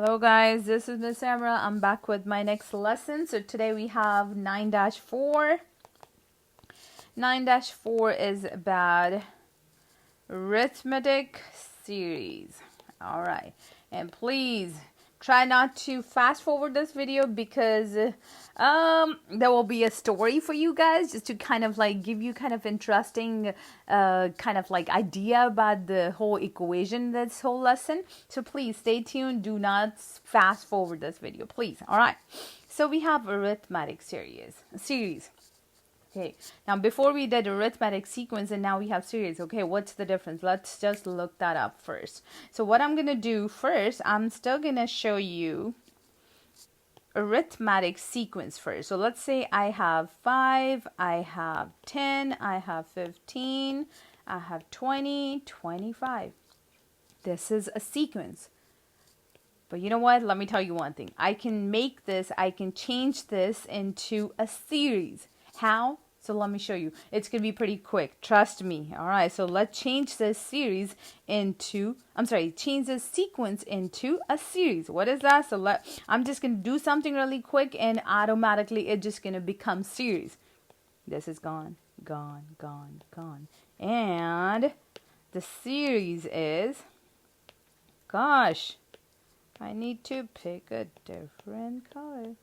Hello guys, this is Miss Amra. I'm back with my next lesson. So today we have 9-4. 9-4 is about arithmetic series. All right. And please try not to fast forward this video because there will be a story for you guys just to kind of like give you kind of interesting kind of like idea about the whole equation, this whole lesson. So please stay tuned. Do not fast forward this video, please. All right. So we have arithmetic series. Okay, now before we did arithmetic sequence and now we have series. Okay, what's the difference? Let's just look that up first. So what I'm going to do first, I'm still going to show you arithmetic sequence first. So let's say I have 5, I have 10, I have 15, I have 20, 25. This is a sequence. But you know what? Let me tell you one thing. I can change this into a series. How? So let me show you. It's going to be pretty quick. Trust me. All right. So let's change this change this sequence into a series. What is that? So I'm just going to do something really quick and automatically it's just going to become series. This is gone, gone, gone, gone. And the series is, gosh, I need to pick a different color.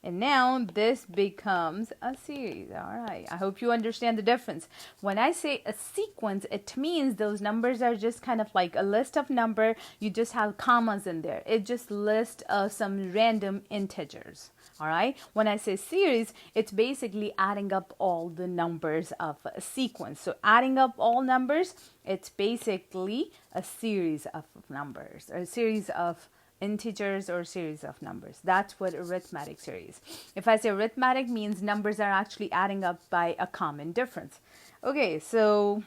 And now this becomes a series. All right. I hope you understand the difference. When I say a sequence, it means those numbers are just kind of like a list of number. You just have commas in there. It just lists some random integers. All right. When I say series, it's basically adding up all the numbers of a sequence. So adding up all numbers, it's basically a series of numbers or a series of integers or series of numbers. That's what arithmetic series. If I say arithmetic means numbers are actually adding up by a common difference. Okay, so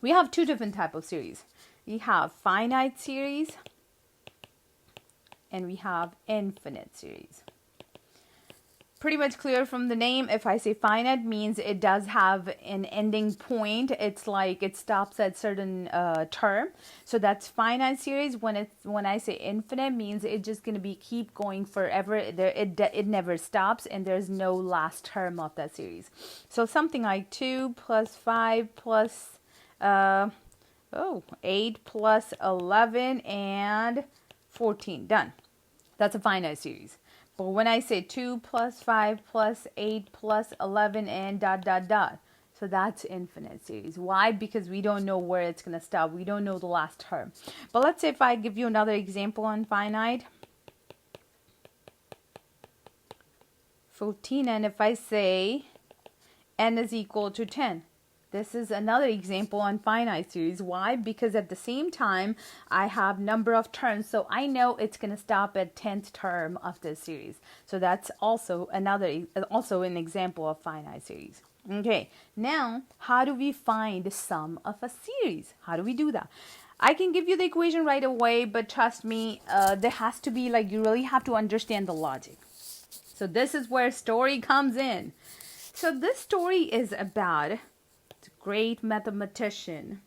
we have two different types of series. We have finite series and we have infinite series. Pretty much clear from the name. If I say finite means it does have an ending point. It's like it stops at certain term. So that's finite series. When I say infinite means it's just going to keep going forever. It never stops and there's no last term of that series. So something like 2 plus 5 plus 8 plus 11 and 14. Done. That's a finite series. But when I say 2 plus 5 plus 8 plus 11 and ... So that's infinite series. Why? Because we don't know where it's going to stop. We don't know the last term. But let's say if I give you another example on finite. 14, and if I say n is equal to 10. This is another example on finite series. Why? Because at the same time, I have number of terms. So I know it's going to stop at 10th term of this series. So that's also an example of finite series. Okay, now how do we find the sum of a series? How do we do that? I can give you the equation right away, but trust me, there has to be you really have to understand the logic. So this is where story comes in. So this story is about great mathematician,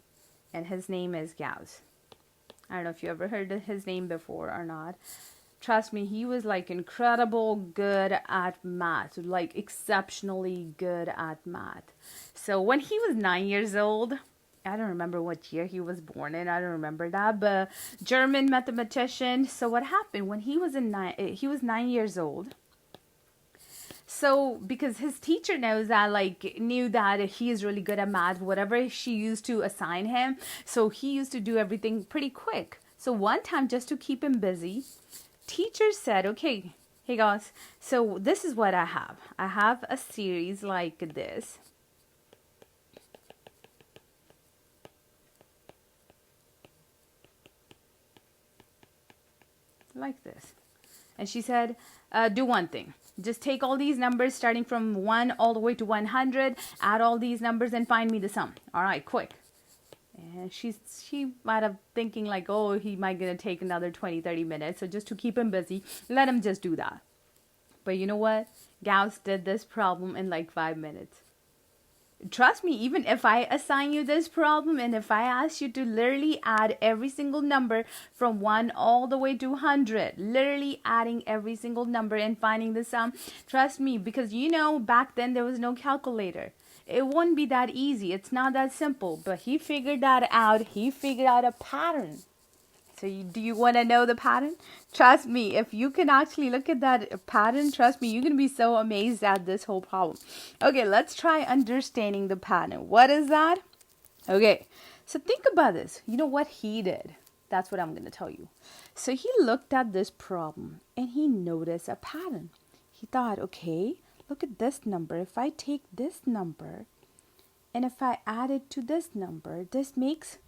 and his name is Gauss. I don't know if you ever heard of his name before or not. Trust me, he was incredible good at math, exceptionally good at math. So when he was 9 years old, I don't remember what year he was born in. I don't remember that, but German mathematician. So what happened when he was 9 years old? So because his teacher knew that he is really good at math, whatever she used to assign him, so he used to do everything pretty quick. So one time, just to keep him busy, teacher said, okay, hey guys, so this is what I have. I have a series like this. Like this. And she said, do one thing. Just take all these numbers starting from 1 all the way to 100, add all these numbers and find me the sum. All right, quick. And she might have thinking oh, he might gonna take another 20-30 minutes. So just to keep him busy, let him just do that. But you know what? Gauss did this problem in 5 minutes. Trust me, even if I assign you this problem and if I ask you to literally add every single number from 1 all the way to 100, literally adding every single number and finding the sum, trust me, because back then there was no calculator. It wouldn't be that easy. It's not that simple. But he figured that out. He figured out a pattern. So do you want to know the pattern? Trust me, if you can actually look at that pattern, trust me, you're going to be so amazed at this whole problem. Okay, let's try understanding the pattern. What is that? Okay, so think about this. You know what he did? That's what I'm going to tell you. So he looked at this problem and he noticed a pattern. He thought, okay, look at this number. If I take this number and if I add it to this number, this makes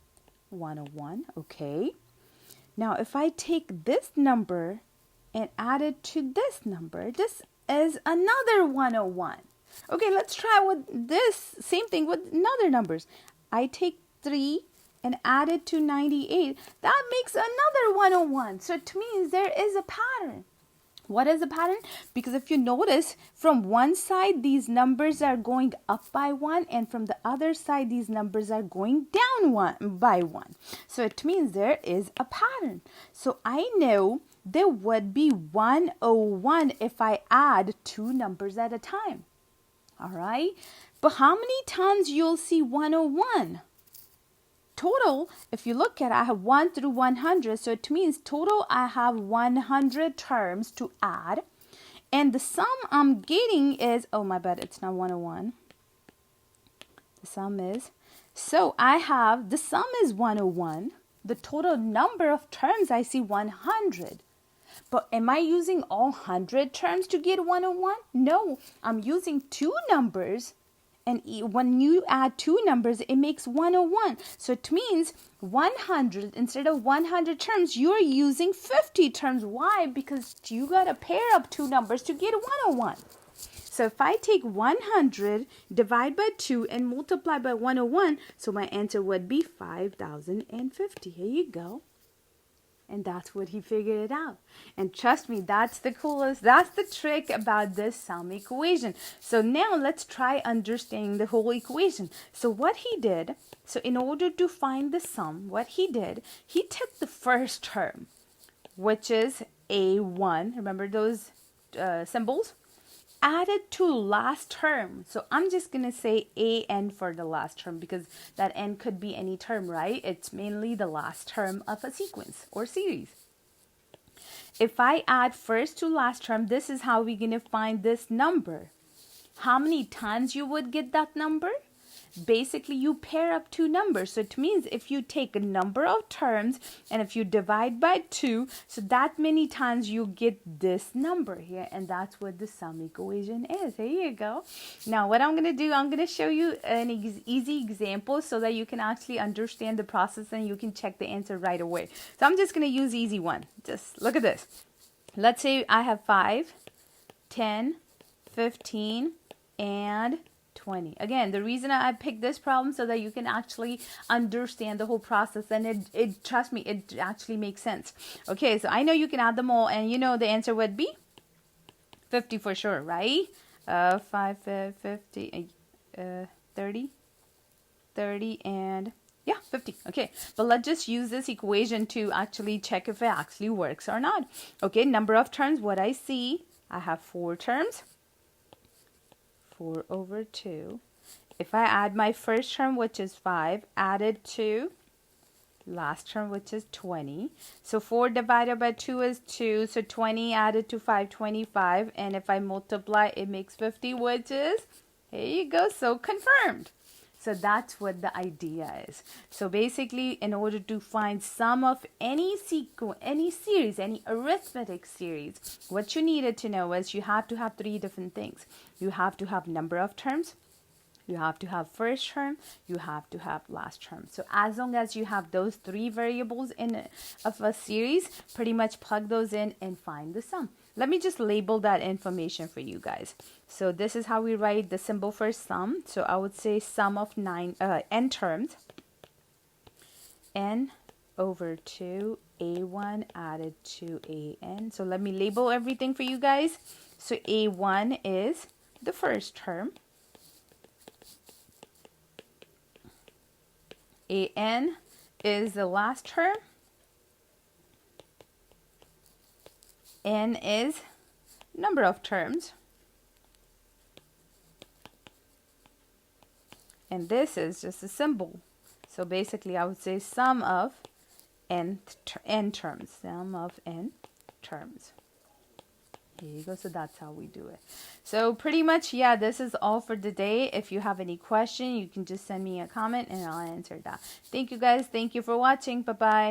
101, okay? Now, if I take this number and add it to this number, this is another 101. Okay, let's try with this same thing with another numbers. I take 3 and add it to 98. That makes another 101. So it means there is a pattern. What is the pattern? Because if you notice, from one side, these numbers are going up by 1, and from the other side, these numbers are going down by 1. So it means there is a pattern. So I know there would be 101 if I add 2 numbers at a time. All right? But how many times you'll see 101? Total, if you look at it, I have 1 through 100, so it means total I have 100 terms to add, and the sum I'm getting is, oh my bad, it's not 101. The sum is, so I have, the sum is 101, the total number of terms I see 100. But am I using all 100 terms to get 101? No, I'm using 2 numbers. And when you add 2 numbers, it makes 101. So it means 100, instead of 100 terms, you're using 50 terms. Why? Because you got to pair up 2 numbers to get 101. So if I take 100, divide by 2, and multiply by 101, so my answer would be 5,050. Here you go. And that's what he figured it out. And trust me, that's the coolest. That's the trick about this sum equation. So now let's try understanding the whole equation. So what he did, so in order to find the sum, what he did, he took the first term, which is A1. Remember those symbols? Added to last term. So I'm just going to say AN for the last term because that N could be any term, right? It's mainly the last term of a sequence or series. If I add first to last term, this is how we're going to find this number. How many times you would get that number? Basically, you pair up 2 numbers. So it means if you take a number of terms and if you divide by 2, so that many times you get this number here. And that's what the sum equation is. There you go. Now, what I'm going to do, I'm going to show you an easy example so that you can actually understand the process and you can check the answer right away. So I'm just going to use easy one. Just look at this. Let's say I have 5, 10, 15, and 20. Again, the reason I picked this problem so that you can actually understand the whole process, and it trust me, it actually makes sense. Okay, so I know you can add them all, and you know the answer would be 50 for sure, right? 5, 50, 30, and yeah, 50. Okay, but let's just use this equation to actually check if it actually works or not. Okay, number of terms, what I see, I have 4 terms. 4 over 2. If I add my first term, which is 5, added to last term, which is 20. So 4 divided by 2 is 2. So 20 added to 5, 25. And if I multiply, it makes 50, which is, here you go, so confirmed. So that's what the idea is. So basically, in order to find sum of any sequence, any series, any arithmetic series, what you needed to know is you have to have 3 different things. You have to have number of terms, you have to have first term, you have to have last term. So as long as you have those 3 variables of a series, pretty much plug those in and find the sum. Let me just label that information for you guys. So this is how we write the symbol for sum. So I would say sum of n terms. N over 2 A1 added to AN. So let me label everything for you guys. So A1 is the first term. an is the last term. N is number of terms. And this is just a symbol. So basically I would say sum of n terms. Sum of n terms. Here you go. So that's how we do it. So pretty much, yeah, this is all for today. If you have any question, you can just send me a comment and I'll answer that. Thank you guys. Thank you for watching. Bye-bye.